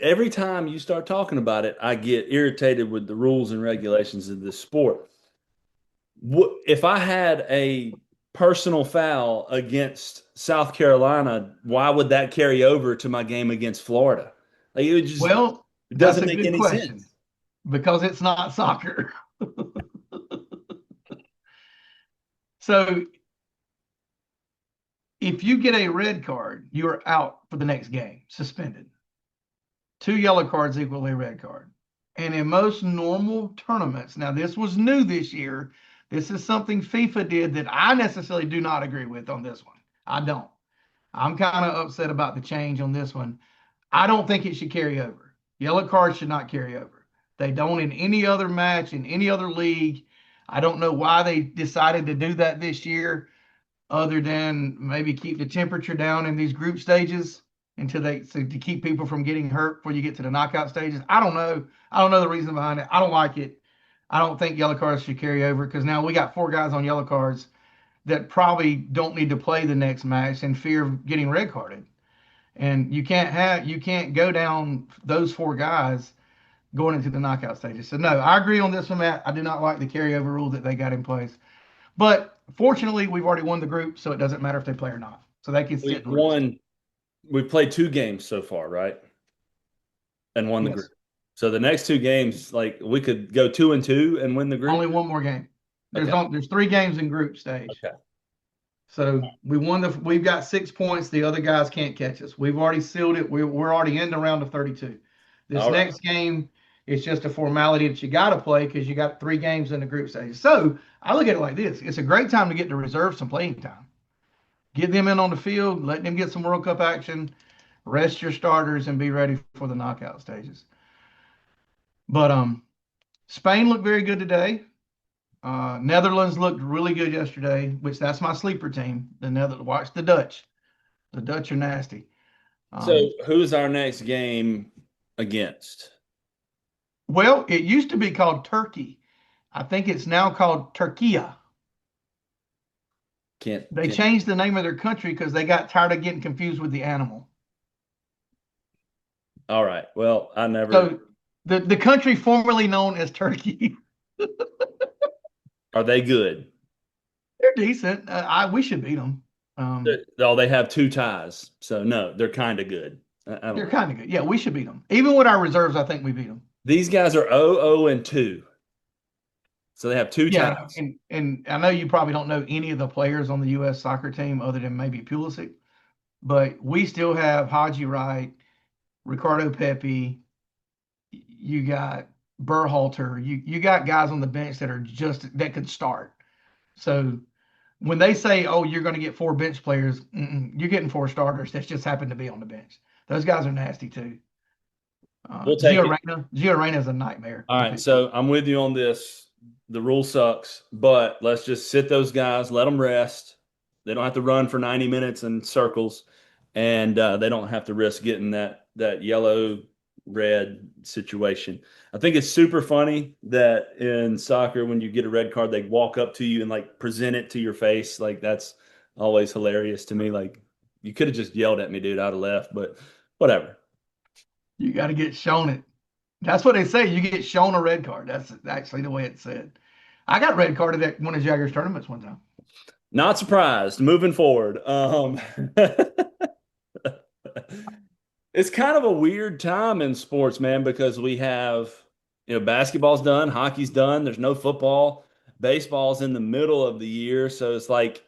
B: every time you start talking about it, I get irritated with the rules and regulations of this sport. If I had a personal foul against South Carolina, why would that carry over to my game against Florida? Like it just it doesn't make any sense.
E: Because it's not soccer. So if you get a red card, you are out for the next game, suspended. 2 yellow cards equal a red card. And in most normal tournaments, now this was new this year. This is something FIFA did that I necessarily do not agree with on this one. I don't. I'm kind of upset about the change on this one. I don't think it should carry over. Yellow cards should not carry over. They don't in any other match, in any other league. I don't know why they decided to do that this year, other than maybe keep the temperature down in these group stages to keep people from getting hurt before you get to the knockout stages. I don't know. I don't know the reason behind it. I don't like it. I don't think yellow cards should carry over because now we got 4 guys on yellow cards that probably don't need to play the next match in fear of getting red carded. And you can't go down those 4 guys going into the knockout stages. So no, I agree on this one, Matt. I do not like the carryover rule that they got in place. But fortunately, we've already won the group, so it doesn't matter if they play or not. So they can sit.
B: We've played 2 games so far, right? And won the group. So the next 2 games, like we could go 2-2 and win the group.
E: Only one more game. There's 3 games in group stage.
B: Okay.
E: So we've got 6 points. The other guys can't catch us. We've already sealed it. We're already in the round of 32. This next game is just a formality that you got to play because you got 3 games in the group stage. So I look at it like this. It's a great time to get to reserve some playing time. Get them in on the field, let them get some World Cup action, rest your starters, and be ready for the knockout stages. But Spain looked very good today. Netherlands looked really good yesterday, which that's my sleeper team. Watch the Dutch. The Dutch are nasty.
B: So who's our next game against?
E: Well, it used to be called Turkey. I think it's now called Turkiya. They changed the name of their country because they got tired of getting confused with the animal.
B: All right. Well, I never.
E: So the country formerly known as Turkey.
B: Are they good?
E: They're decent. We should beat them.
B: They have 2 ties. So no, they're kind of good.
E: They're kind of good. Yeah, we should beat them. Even with our reserves, I think we beat them.
B: These guys are 0-2. So they have 2 ties.
E: And I know you probably don't know any of the players on the U.S. soccer team other than maybe Pulisic, but we still have Haji Wright, Ricardo Pepi. You got Berhalter. You got guys on the bench that could start. So when they say, "Oh, you're going to get 4 bench players," you're getting 4 starters that just happen to be on the bench. Those guys are nasty too. Gio Reyna is a nightmare.
B: All right, so I'm with you on this. The rule sucks, but let's just sit those guys, let them rest. They don't have to run for 90 minutes in circles, and they don't have to risk getting that yellow red situation. I think it's super funny that in soccer, when you get a red card, they walk up to you and like present it to your face. Like that's always hilarious to me. Like you could have just yelled at me, dude. I'd have left, but whatever.
E: You got to get shown it. That's what they say. You get shown a red card. That's actually the way it's said. I got red carded at one of Jagger's tournaments one time.
B: Not surprised. Moving forward. It's kind of a weird time in sports, man, because we have, basketball's done, hockey's done, there's no football, baseball's in the middle of the year. So it's like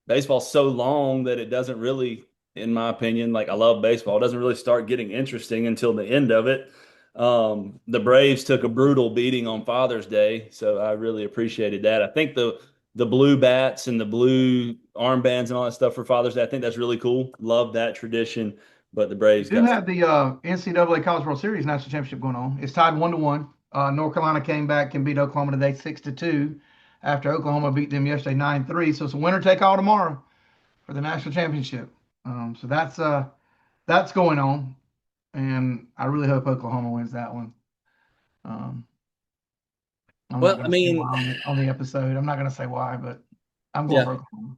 B: baseball's so long that it doesn't really, in my opinion, like I love baseball, it doesn't really start getting interesting until the end of it. The Braves took a brutal beating on Father's Day, so I really appreciated that. I think the blue bats and the blue armbands and all that stuff for Father's Day, I think that's really cool. Love that tradition. But the Braves
E: We do
B: got
E: have the NCAA College World Series national championship going on. It's tied 1-1. North Carolina came back and beat Oklahoma today 6-2 after Oklahoma beat them yesterday 9-3. So it's a winner take all tomorrow for the national championship. So that's going on, and I really hope Oklahoma wins that one. Um, I'm
B: well,
E: not
B: I
E: going to say
B: mean,
E: why on the episode. I'm not going to say why, but I'm going for
B: yeah.
E: Oklahoma.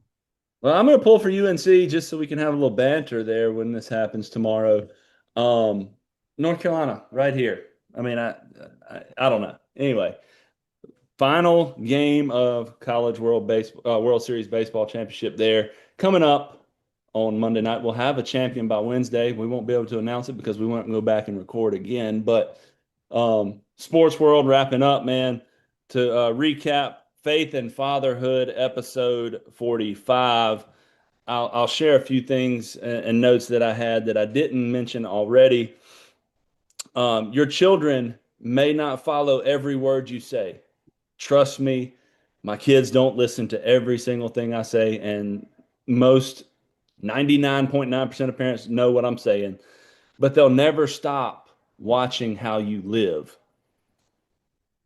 B: Well, I'm going to pull for UNC just so we can have a little banter there when this happens tomorrow. Um, North Carolina, right here. I mean, I don't know. Anyway, final game of College World Series baseball championship there coming up on Monday night. We'll have a champion by Wednesday. We won't be able to announce it because we won't go back and record again. But sports world wrapping up, man. To recap, Faith and Fatherhood episode 45. I'll share a few things and notes that I had that I didn't mention already. Your children may not follow every word you say. Trust me, my kids don't listen to every single thing I say, and most 99.9% of parents know what I'm saying, but they'll never stop watching how you live.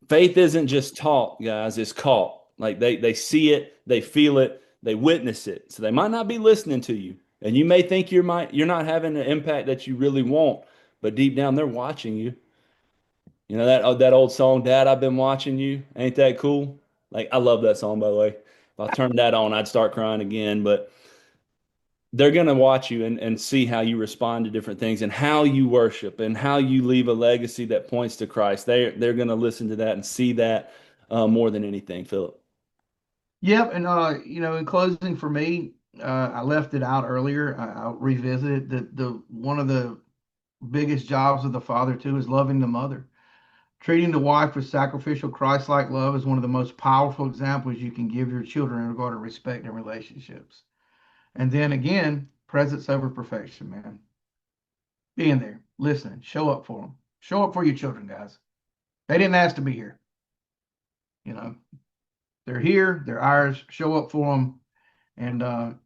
B: Faith isn't just taught, guys, it's caught. Like they see it, they feel it, they witness it. So they might not be listening to you. And you may think you're not having the impact that you really want, but deep down they're watching you. You know that old song, Dad, I've been watching you. Ain't that cool? Like I love that song, by the way. If I turned that on, I'd start crying again. But they're gonna watch you and see how you respond to different things and how you worship and how you leave a legacy that points to Christ. They're gonna listen to that and see that more than anything, Philip.
E: Yep, and in closing for me, I left it out earlier. I'll revisit it. The one of the biggest jobs of the father too is loving the mother. Treating the wife with sacrificial Christ-like love is one of the most powerful examples you can give your children in regard to respect and relationships. And then again, presence over perfection, man. Being there, listening, show up for them. Show up for your children, guys. They didn't ask to be here. You know, they're here, they're ours. Show up for them and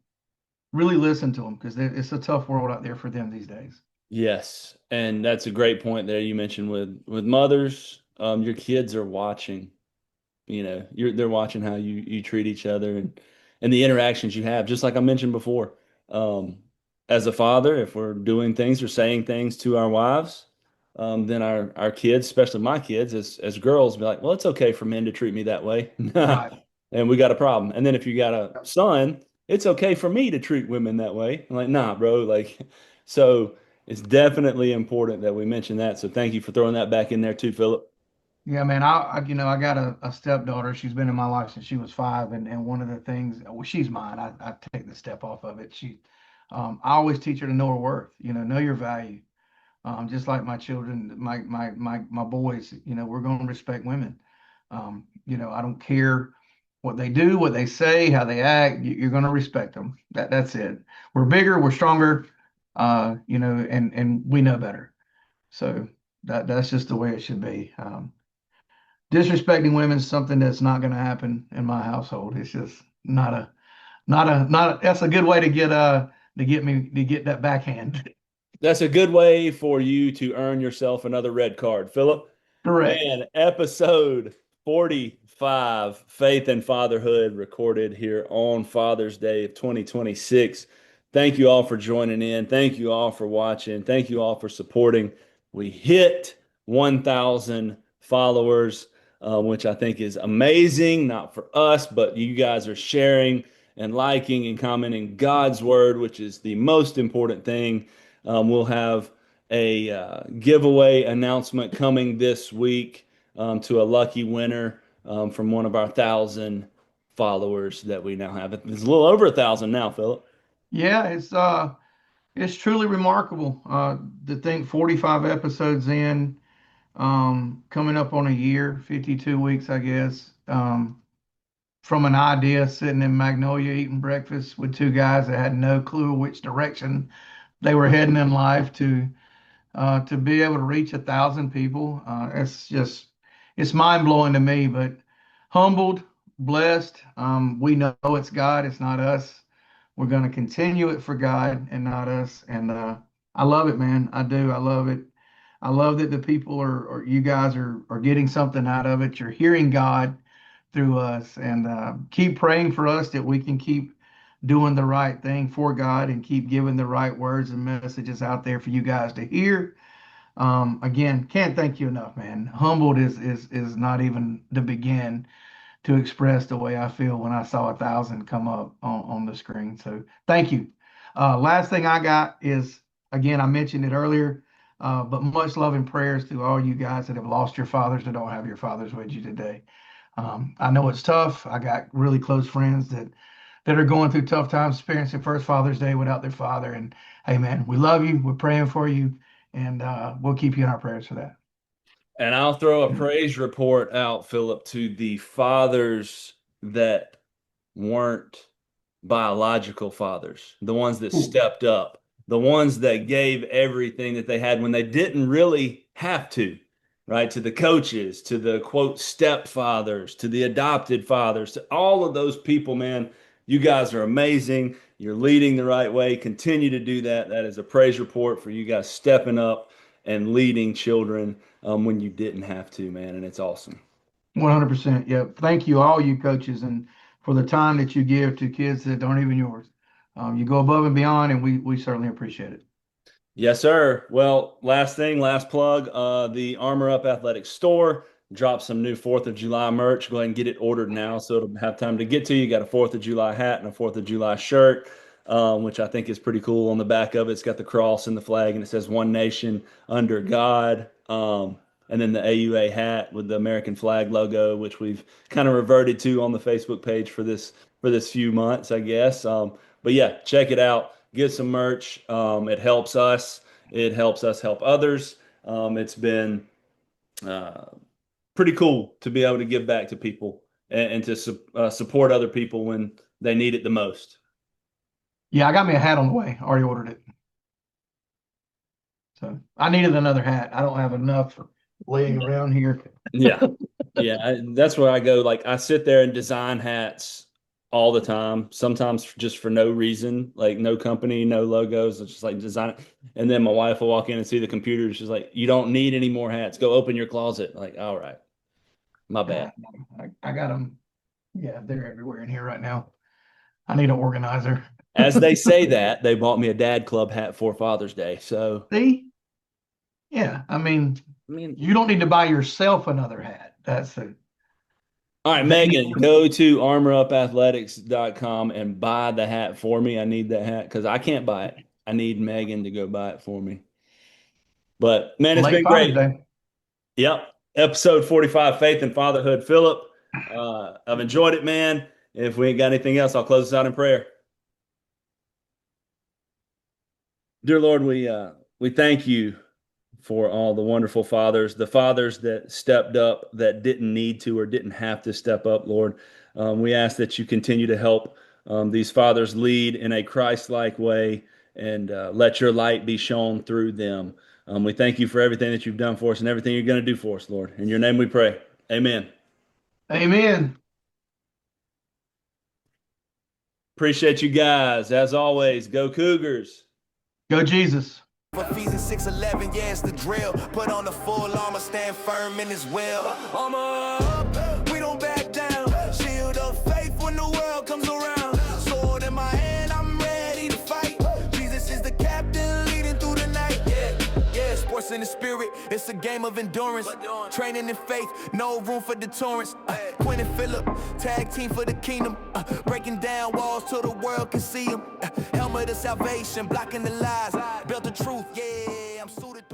E: really listen to them because it's a tough world out there for them these days.
B: Yes, and that's a great point there you mentioned with mothers. Your kids are watching. They're watching how you treat each other and the interactions you have. Just like I mentioned before, as a father, if we're doing things or saying things to our wives, then our kids, especially my kids, as girls, be like, well, it's okay for men to treat me that way,
E: Right.
B: and we got a problem. And then if you got a son, it's okay for me to treat women that way. I'm like, nah, bro. Like, so it's definitely important that we mention that. So thank you for throwing that back in there too, Philip.
E: Yeah, man. I got a stepdaughter. She's been in my life since she was 5, and one of the things, well, she's mine. I take the step off of it. I always teach her to know her worth. Know your value. Just like my children, my boys. We're going to respect women. I don't care what they do, what they say, how they act. You're going to respect them. That's it. We're bigger, we're stronger. And we know better. So that's just the way it should be. Disrespecting women is something that's not going to happen in my household. It's just not a that's a good way to get that backhand.
B: That's a good way for you to earn yourself another red card, Philip.
E: Correct.
B: Man, episode 45, Faith and Fatherhood, recorded here on Father's Day of 2026. Thank you all for joining in. Thank you all for watching. Thank you all for supporting. We hit 1,000 followers, which I think is amazing, not for us, but you guys are sharing and liking and commenting God's word, which is the most important thing. We'll have a giveaway announcement coming this week to a lucky winner from one of our 1,000 followers that we now have. It's a little over 1,000 now, Phillip.
E: Yeah, it's truly remarkable to think 45 episodes in, coming up on a year, 52 weeks, I guess. From an idea sitting in Magnolia eating breakfast with two guys that had no clue which direction they were heading in life to be able to reach 1,000 people. It's mind blowing to me, but humbled, blessed. We know it's God, it's not us. We're going to continue it for God and not us. And I love it, man. I do. I love it. I love that the people or you guys are getting something out of it. You're hearing God through us, and keep praying for us that we can keep doing the right thing for God and keep giving the right words and messages out there for you guys to hear. Again, can't thank you enough, man. Humbled is not even to begin to express the way I feel when I saw 1,000 come up on the screen. So thank you. Last thing I got is, again, I mentioned it earlier, but much love and prayers to all you guys that have lost your fathers, that don't have your fathers with you today. I know it's tough. I got really close friends that are going through tough times, experiencing first Father's Day without their father. And hey, man, we love you. We're praying for you, and we'll keep you in our prayers for that.
B: And I'll throw a praise report out, Phillip, to the fathers that weren't biological fathers, the ones that stepped up, the ones that gave everything that they had when they didn't really have to, right? To the coaches, to the quote stepfathers, to the adopted fathers, to all of those people, man. You guys are amazing. You're leading the right way. Continue to do that. That is a praise report for you guys stepping up and leading children when you didn't have to, man. And it's awesome.
E: 100%. Yeah. Thank you, all you coaches, and for the time that you give to kids that aren't even yours. You go above and beyond, and we certainly appreciate it.
B: Yes, sir. Well, last thing, last plug, the Armor Up Athletics store dropped some new 4th of July merch. Go ahead and get it ordered now so it'll have time to get to you. You got a 4th of July hat and a 4th of July shirt, which I think is pretty cool. On the back of it, it's got the cross and the flag, and it says One Nation Under God. And then the AUA hat with the American flag logo, which we've kind of reverted to on the Facebook page for this few months, I guess. But yeah, check it out. Get some merch. It helps us. It helps us help others. It's been pretty cool to be able to give back to people and to support other people when they need it the most.
E: Yeah, I got me a hat on the way. Already ordered it. So I needed another hat. I don't have enough laying around here.
B: Yeah. That's where I go. Like, I sit there and design hats all the time, sometimes just for no reason, like no company, no logos. It's just like design it. And then my wife will walk in and see the computer. She's like, you don't need any more hats. Go open your closet. Like, all right. My bad.
E: I got them. Yeah, they're everywhere in here right now. I need an organizer.
B: As they say that, they bought me a Dad Club hat for Father's Day. So,
E: see? Yeah, I mean, you don't need to buy yourself another hat. That's it.
B: All right, Megan, go to armorupathletics.com and buy the hat for me. I need that hat because I can't buy it. I need Megan to go buy it for me. But, man, it's been great.
E: Day.
B: Yep. Episode 45, Faith and Fatherhood. Phillip, I've enjoyed it, man. If we ain't got anything else, I'll close this out in prayer. Dear Lord, we thank you for all the wonderful fathers, the fathers that stepped up, that didn't need to or didn't have to step up, Lord. We ask that you continue to help these fathers lead in a Christ-like way and let your light be shown through them. We thank you for everything that you've done for us and everything you're going to do for us, Lord. In your name we pray. Amen.
E: Amen.
B: Appreciate you guys. As always, go Cougars.
E: Go Jesus.
A: Ephesians 6:11, yeah, it's the drill. Put on the full armor, stand firm in his will. Armor up, we don't back down. Shield of faith when the world comes around. Sword in my hand, I'm ready to fight. Jesus is the captain leading through the night. Yeah, sports in the spirit, it's a game of endurance. Training in faith, no room for deterrence. Quinn and Phillip, tag team for the kingdom. Breaking down walls till the world can see them. Helmet of salvation, blocking the lies. Built the truth, yeah, I'm suited.